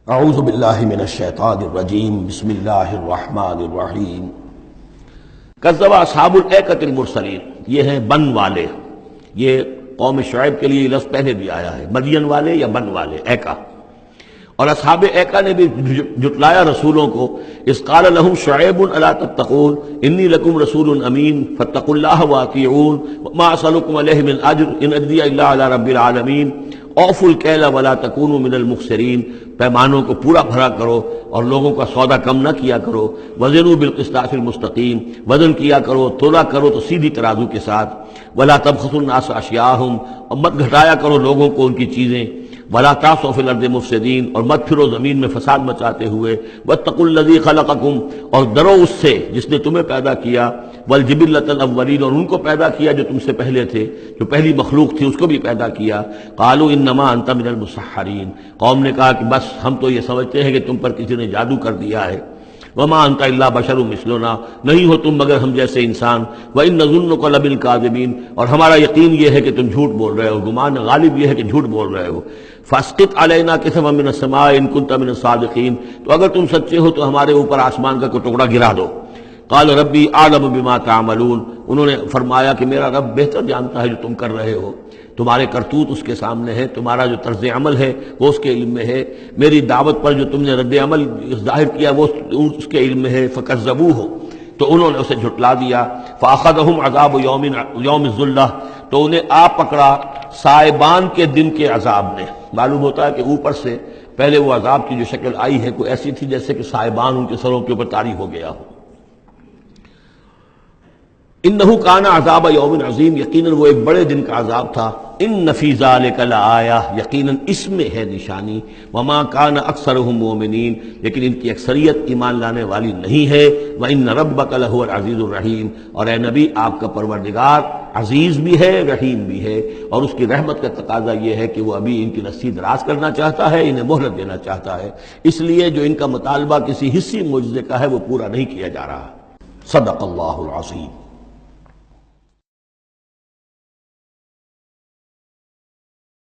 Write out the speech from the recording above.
اعوذ باللہ من الشیطان الرجیم بسم اللہ الرحمن الرحیم کذب اصحاب الایکۃ المرسلین، یہ ہیں بن والے. یہ قوم شعیب کے لیے لفظ پہلے بھی آیا ہے، مدین والے یا بن والے، ایکا. اور اصحاب ایکا نے بھی جھٹلایا رسولوں کو. اذ قال لهم شعیب الا تتقون انی لکم رسول امین فاتقوا اللہ واطیعون وما اسألکم علیہ من اجر ان اجریہ الا علی رب العالمین اوفوا الکیل ولا تکونوا من المخسرین. پیمانوں کو پورا بھرا کرو اور لوگوں کا سودا کم نہ کیا کرو. وزنوا بالقسطاس المستقیم، وزن کیا کرو، تولا کرو تو سیدھی ترازو کے ساتھ. ولا تبخسوا الناس اشیاءہم، اور مت گھٹایا کرو لوگوں کو ان کی چیزیں. ولا تعثوا فی الارض مفسدین، اور مت پھرو زمین میں فساد مچاتے ہوئے. واتقوا الذی خلقکم، اور ڈرو اس سے جس نے تمہیں پیدا کیا. والجبلۃ الاولین، اور ان کو پیدا کیا جو تم سے پہلے تھے، جو پہلی مخلوق تھی اس کو بھی پیدا کیا. قالوا انما انت من المسحرین، قوم نے کہا کہ بس ہم تو یہ سمجھتے ہیں کہ تم پر کسی نے جادو کر دیا ہے. وما انت الا بشر مثلنا، نہیں ہو تم مگر ہم جیسے انسان. وان نظنک لمن الکاذبین، اور ہمارا یقین یہ ہے کہ تم جھوٹ بول رہے ہو، گمان غالب یہ ہے کہ جھوٹ بول رہے ہو. فاسقط علینا کسفا من السماء ان کنت من الصادقین، تو اگر تم سچے ہو تو ہمارے اوپر آسمان کا کوئی ٹکڑا گرا دو. قال ربی اعلم بما تعملون، انہوں نے فرمایا کہ میرا رب بہتر جانتا ہے جو تم کر رہے ہو. تمہارے کرتوت اس کے سامنے ہے، تمہارا جو طرز عمل ہے وہ اس کے علم میں ہے. میری دعوت پر جو تم نے رد عمل ظاہر کیا وہ اس کے علم میں ہے. فکذبوہ، تو انہوں نے اسے جھٹلا دیا. فاخذہم عذاب یوم الذلہ، تو انہیں آ پکڑا سائبان کے دن کے عذاب نے. معلوم ہوتا ہے کہ اوپر سے پہلے وہ عذاب کی جو شکل آئی ہے کوئی ایسی تھی جیسے کہ سائبان ان کے سروں کے اوپر طاری ہو گیا ہو. انہ کان عذاب یوم عظیم، یقیناً وہ ایک بڑے دن کا عذاب تھا. ان فی ذلک لآیہ، یقیناً اس میں ہے نشانی. وما کان اکثرهم مؤمنین، لیکن ان کی اکثریت ایمان لانے والی نہیں ہے. وان ربک لہو العزیز الرحیم، اور اے نبی آپ کا پروردگار عزیز بھی ہے رحیم بھی ہے. اور اس کی رحمت کا تقاضا یہ ہے کہ وہ ابھی ان کی رسی دراز کرنا چاہتا ہے، انہیں مہلت دینا چاہتا ہے. اس لیے جو ان کا مطالبہ کسی حصی معجزے کا ہے وہ پورا نہیں کیا جا رہا. صدق اللہ العظیم.